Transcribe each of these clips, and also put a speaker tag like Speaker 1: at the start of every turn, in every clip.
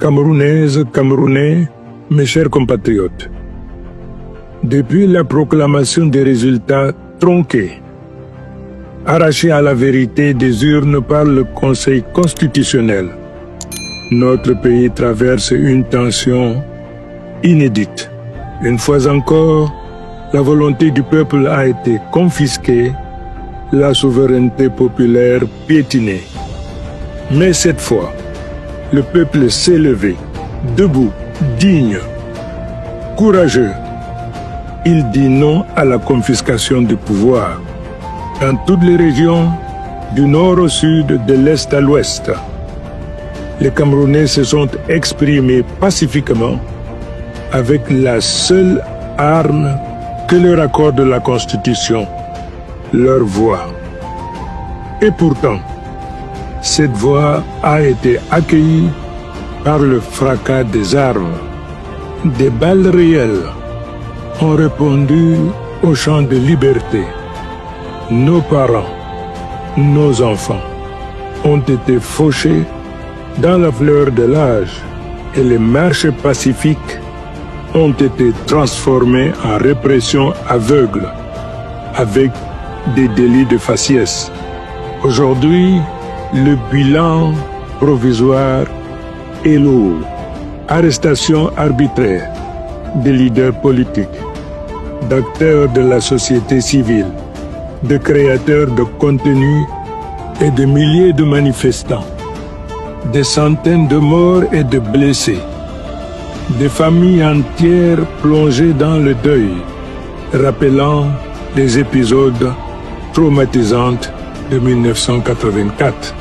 Speaker 1: Camerounaises, Camerounais, mes chers compatriotes, depuis la proclamation des résultats tronqués, arrachés à la vérité des urnes par le Conseil constitutionnel, notre pays traverse une tension inédite. Une fois encore, la volonté du peuple a été confisquée, la souveraineté populaire piétinée. Mais cette fois, le peuple s'est levé, debout, digne, courageux. Il dit non à la confiscation du pouvoir. Dans toutes les régions, du nord au sud, de l'est à l'ouest, les Camerounais se sont exprimés pacifiquement avec la seule arme que leur accorde la Constitution, leur voix. Et pourtant, cette voix a été accueillie par le fracas des armes. Des balles réelles ont répondu au chant de liberté. Nos parents, nos enfants ont été fauchés dans la fleur de l'âge et les marches pacifiques ont été transformées en répression aveugle avec des délits de faciès. Aujourd'hui, le bilan provisoire est lourd. Arrestation arbitraire des leaders politiques, d'acteurs de la société civile, de créateurs de contenu et de milliers de manifestants, des centaines de morts et de blessés, des familles entières plongées dans le deuil, rappelant les épisodes traumatisants de 1984.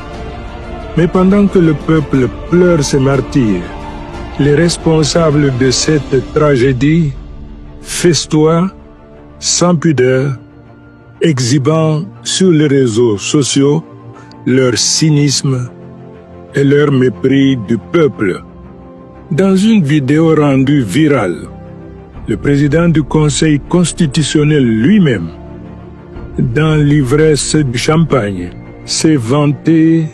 Speaker 1: Mais pendant que le peuple pleure ses martyrs, les responsables de cette tragédie festoient sans pudeur, exhibant sur les réseaux sociaux leur cynisme et leur mépris du peuple. Dans une vidéo rendue virale, le président du Conseil constitutionnel lui-même, dans l'ivresse du champagne, s'est vanté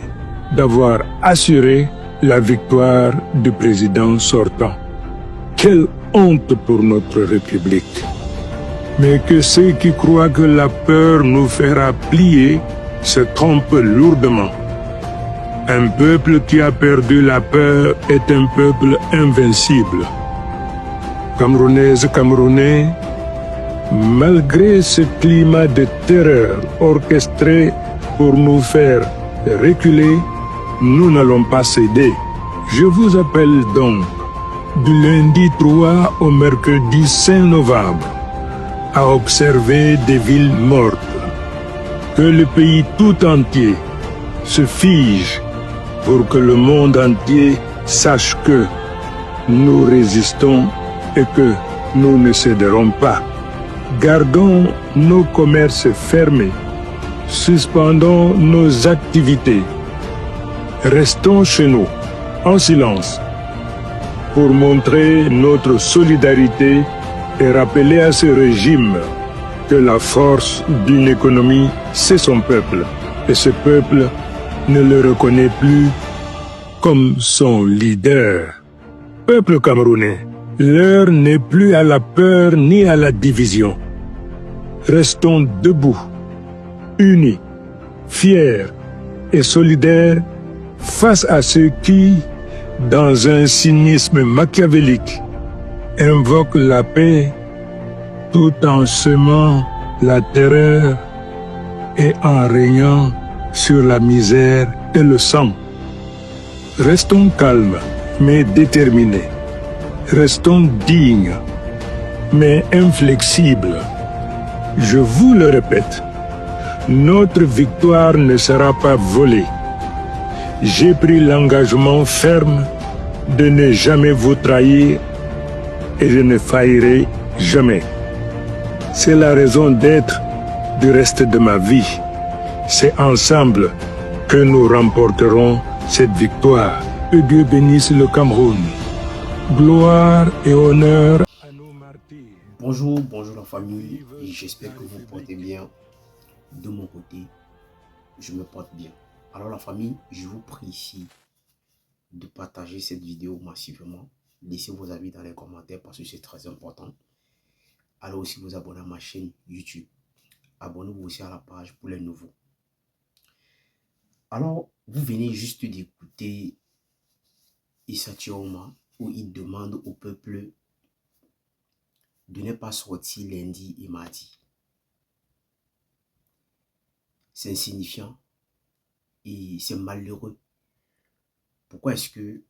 Speaker 1: d'avoir assuré la victoire du président sortant. Quelle honte pour notre République! Mais que ceux qui croient que la peur nous fera plier se trompent lourdement. Un peuple qui a perdu la peur est un peuple invincible. Camerounaises, Camerounais, malgré ce climat de terreur orchestré pour nous faire reculer, nous n'allons pas céder. Je vous appelle donc du lundi 3 au mercredi 5 novembre à observer des villes mortes. Que le pays tout entier se fige pour que le monde entier sache que nous résistons et que nous ne céderons pas. Gardons nos commerces fermés, suspendons nos activités, restons chez nous, en silence, pour montrer notre solidarité et rappeler à ce régime que la force d'une économie, c'est son peuple, et ce peuple ne le reconnaît plus comme son leader. Peuple camerounais, l'heure n'est plus à la peur ni à la division. Restons debout, unis, fiers et solidaires face à ceux qui, dans un cynisme machiavélique, invoquent la paix tout en semant la terreur et en régnant sur la misère et le sang. Restons calmes, mais déterminés. Restons dignes, mais inflexibles. Je vous le répète, notre victoire ne sera pas volée. J'ai pris l'engagement ferme de ne jamais vous trahir et je ne faillirai jamais. C'est la raison d'être du reste de ma vie. C'est ensemble que nous remporterons cette victoire. Que Dieu bénisse le Cameroun. Gloire et honneur à nos martyrs.
Speaker 2: Bonjour la famille, et j'espère que vous portez bien. De mon côté, je me porte bien. Alors la famille, je vous prie ici de partager cette vidéo massivement. Laissez vos avis dans les commentaires parce que c'est très important. Allez aussi vous abonner à ma chaîne YouTube. Abonnez-vous aussi à la page pour les nouveaux. Alors, vous venez juste d'écouter Issa Chioma où il demande au peuple de ne pas sortir lundi et mardi. C'est insignifiant et c'est malheureux. Pourquoi est-ce que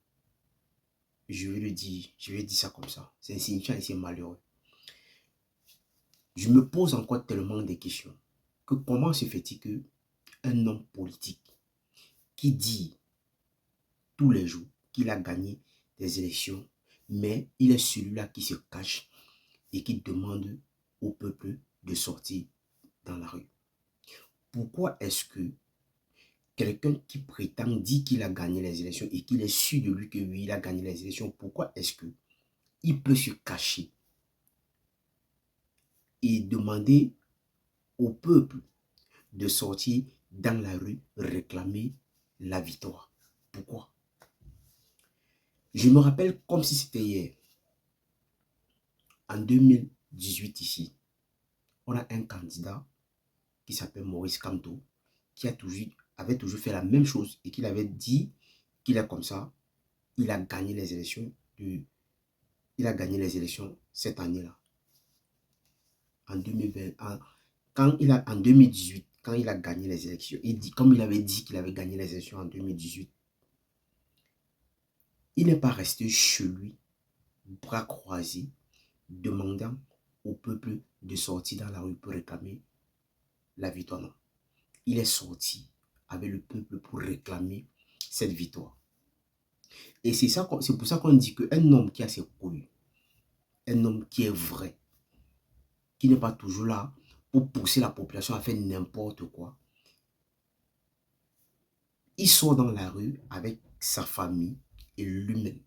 Speaker 2: je vais le dire? Je vais dire ça comme ça. C'est insignifiant et c'est malheureux. Je me pose encore tellement de questions. Que comment se fait-il que un homme politique qui dit tous les jours qu'il a gagné des élections, mais il est celui-là qui se cache et qui demande au peuple de sortir dans la rue? Pourquoi est-ce que quelqu'un qui prétend dire qu'il a gagné les élections et qu'il est sûr de lui que oui, il a gagné les élections, pourquoi est-ce que il peut se cacher et demander au peuple de sortir dans la rue réclamer la victoire? Pourquoi? Je me rappelle comme si c'était hier. En 2018 ici, on a un candidat qui s'appelle Maurice Kamto qui avait toujours fait la même chose et qu'il avait dit qu'il est comme ça. Il a gagné les élections. Il a gagné les élections cette année-là. En 2020, en 2018, quand il a gagné les élections, comme il avait dit qu'il avait gagné les élections en 2018, il n'est pas resté chez lui, bras croisés, demandant au peuple de sortir dans la rue pour réclamer la victoire. Non. Il est sorti avec le peuple pour réclamer cette victoire. Et c'est pour ça qu'on dit qu'un homme qui a ses couilles, un homme qui est vrai, qui n'est pas toujours là pour pousser la population à faire n'importe quoi, il sort dans la rue avec sa famille et lui-même.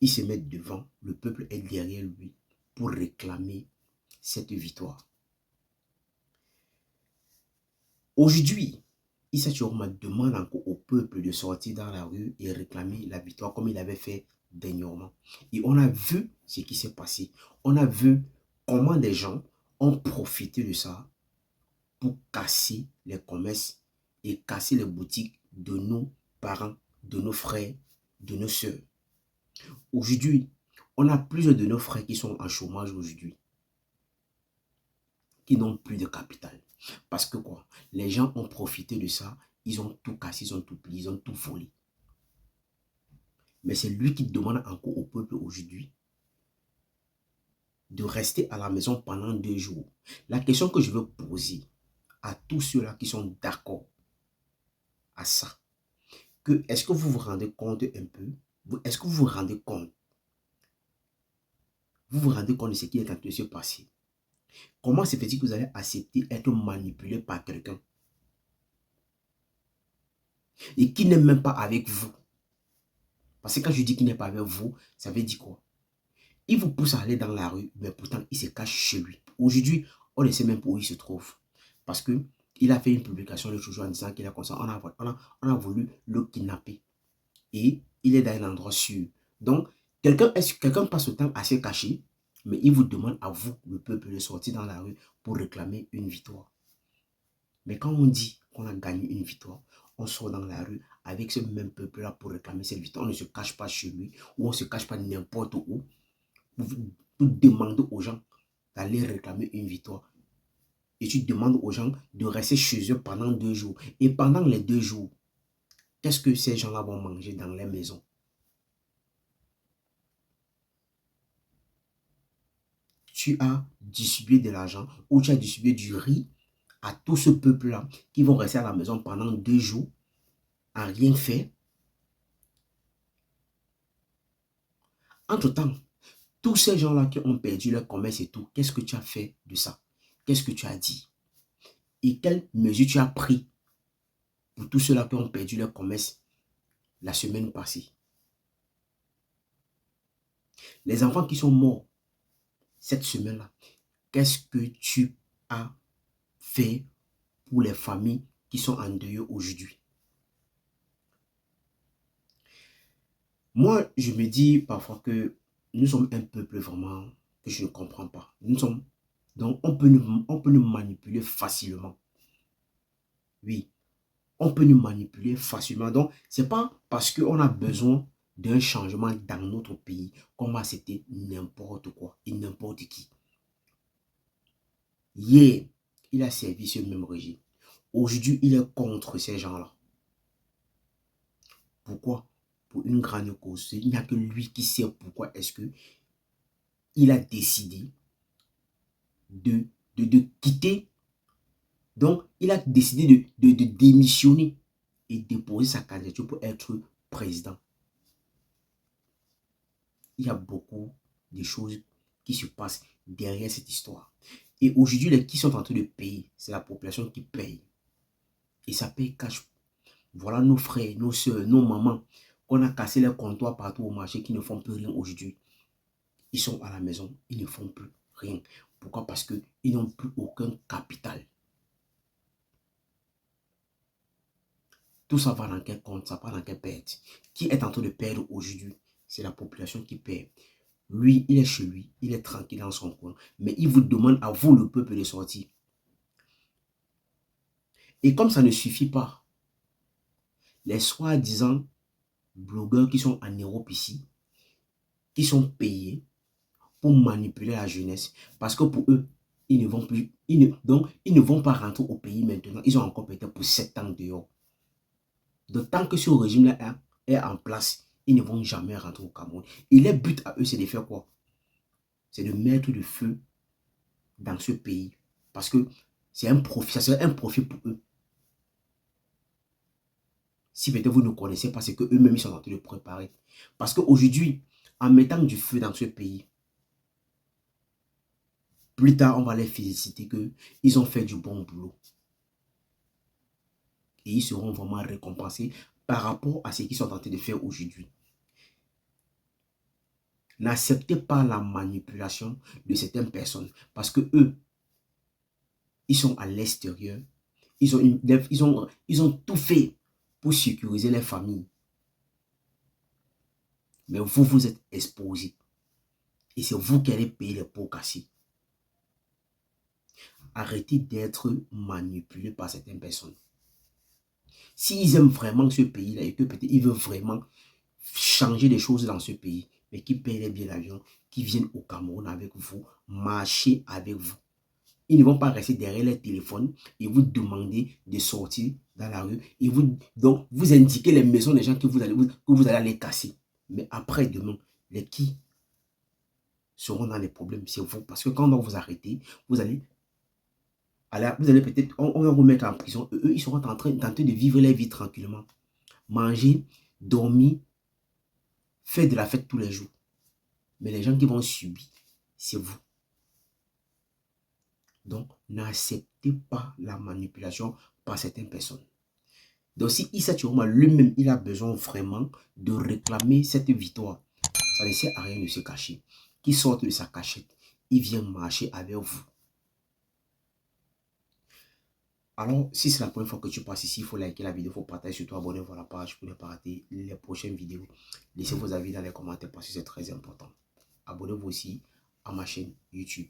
Speaker 2: Il se met devant, le peuple est derrière lui pour réclamer cette victoire. Aujourd'hui, Issa Chioma demande encore au peuple de sortir dans la rue et réclamer la victoire comme il avait fait dernièrement. Et on a vu ce qui s'est passé. On a vu comment des gens ont profité de ça pour casser les commerces et casser les boutiques de nos parents, de nos frères, de nos soeurs. Aujourd'hui, on a plusieurs de nos frères qui sont en chômage aujourd'hui, qui n'ont plus de capital. Parce que quoi? Les gens ont profité de ça, ils ont tout cassé, ils ont tout plié, ils ont tout volé. Mais c'est lui qui demande encore au peuple aujourd'hui de rester à la maison pendant 2 jours. La question que je veux poser à tous ceux-là qui sont d'accord à ça, est-ce que vous vous rendez compte un peu? Est-ce que vous vous rendez compte? Vous vous rendez compte de ce qui est en train de se passer? Comment se fait-il que vous allez accepter être manipulé par quelqu'un et qui n'est même pas avec vous? Parce que quand je dis qu'il n'est pas avec vous, ça veut dire quoi? Il vous pousse à aller dans la rue, mais pourtant il se cache chez lui. Aujourd'hui, on ne sait même pas où il se trouve. Parce qu'il a fait une publication le jour en disant qu'il est comme ça. On a voulu le kidnapper. Et il est dans un endroit sûr. Donc, quelqu'un passe le temps à se cacher, mais il vous demande à vous, le peuple, de sortir dans la rue pour réclamer une victoire. Mais quand on dit qu'on a gagné une victoire, on sort dans la rue avec ce même peuple-là pour réclamer cette victoire. On ne se cache pas chez lui ou on ne se cache pas n'importe où. Vous demandez aux gens d'aller réclamer une victoire. Et tu demandes aux gens de rester chez eux pendant 2 jours. Et pendant les 2 jours, qu'est-ce que ces gens-là vont manger dans les maisons? Tu as distribué de l'argent ou tu as distribué du riz à tout ce peuple-là qui vont rester à la maison pendant 2 jours à rien faire. Entre-temps, tous ces gens-là qui ont perdu leur commerce et tout, qu'est-ce que tu as fait de ça? Qu'est-ce que tu as dit? Et quelles mesures tu as pris pour tous ceux-là qui ont perdu leur commerce la semaine passée? Les enfants qui sont morts cette semaine-là, qu'est-ce que tu as fait pour les familles qui sont endeuillées aujourd'hui? Moi, je me dis parfois que nous sommes un peuple vraiment que je ne comprends pas. Donc, on peut nous manipuler facilement. Oui, on peut nous manipuler facilement. Donc, c'est pas parce qu'on a besoin d'un changement dans notre pays qu'on va accepter n'importe quoi et n'importe qui. Hier, il a servi ce même régime. Aujourd'hui, il est contre ces gens-là. Pourquoi? Pour une grande cause. Il n'y a que lui qui sait pourquoi est-ce que il a décidé de quitter. Donc, il a décidé de démissionner et déposer sa candidature pour être président. Il y a beaucoup de choses qui se passent derrière cette histoire. Et aujourd'hui, les qui sont en train de payer, c'est la population qui paye. Et ça paye cash. Voilà nos frères, nos soeurs, nos mamans, qu'on a cassé les comptoirs partout au marché, qui ne font plus rien aujourd'hui. Ils sont à la maison, ils ne font plus rien. Pourquoi? Parce qu'ils n'ont plus aucun capital. Tout ça va dans quel compte? Ça va dans quelle perte? Qui est en train de perdre aujourd'hui? C'est la population qui perd. Lui, il est chez lui, il est tranquille dans son coin. Mais il vous demande à vous, le peuple, de sortir. Et comme ça ne suffit pas, les soi-disant blogueurs qui sont en Europe ici, qui sont payés pour manipuler la jeunesse, parce que pour eux, ils ne vont plus, donc ils ne vont pas rentrer au pays maintenant. Ils ont encore peut-être pour 7 ans dehors. Donc tant que ce régime-là est en place, ils ne vont jamais rentrer au Cameroun. Et leur but à eux, c'est de faire quoi? C'est de mettre le feu dans ce pays. Parce que c'est un profit, ça serait un profit pour eux. Si peut-être vous ne connaissez pas, c'est qu'eux-mêmes ils sont en train de préparer. Parce qu'aujourd'hui, en mettant du feu dans ce pays, plus tard, on va les féliciter qu'ils ont fait du bon boulot. Et ils seront vraiment récompensés par rapport à ce qu'ils sont en train de faire aujourd'hui. N'acceptez pas la manipulation de certaines personnes. Parce que eux, ils sont à l'extérieur. Ils ont tout fait pour sécuriser les familles. Mais vous, vous êtes exposés. Et c'est vous qui allez payer les pots cassés. Arrêtez d'être manipulés par certaines personnes. S'ils aiment vraiment ce pays-là et que peut-être ils veulent vraiment changer des choses dans ce pays, mais qui payent les billets d'avion, qui viennent au Cameroun avec vous, marcher avec vous. Ils ne vont pas rester derrière les téléphones et vous demander de sortir dans la rue et donc vous indiquer les maisons des gens que vous allez aller casser. Mais après demain, les qui seront dans les problèmes, c'est vous. Parce que quand on va vous arrêter, vous allez peut-être, on va vous mettre en prison. Eux, ils seront en train de vivre leur vie tranquillement. Manger, dormir, faire de la fête tous les jours. Mais les gens qui vont subir, c'est vous. Donc, n'acceptez pas la manipulation par certaines personnes. Donc, si Issa Chiroma lui-même, il a besoin vraiment de réclamer cette victoire, ça ne sert à rien de se cacher. Qu'il sorte de sa cachette, il vient marcher avec vous. Alors, si c'est la première fois que tu passes ici, il faut liker la vidéo, il faut partager, surtout abonnez-vous à la page pour ne pas rater les prochaines vidéos. Laissez vos avis dans les commentaires parce que c'est très important. Abonnez-vous aussi à ma chaîne YouTube.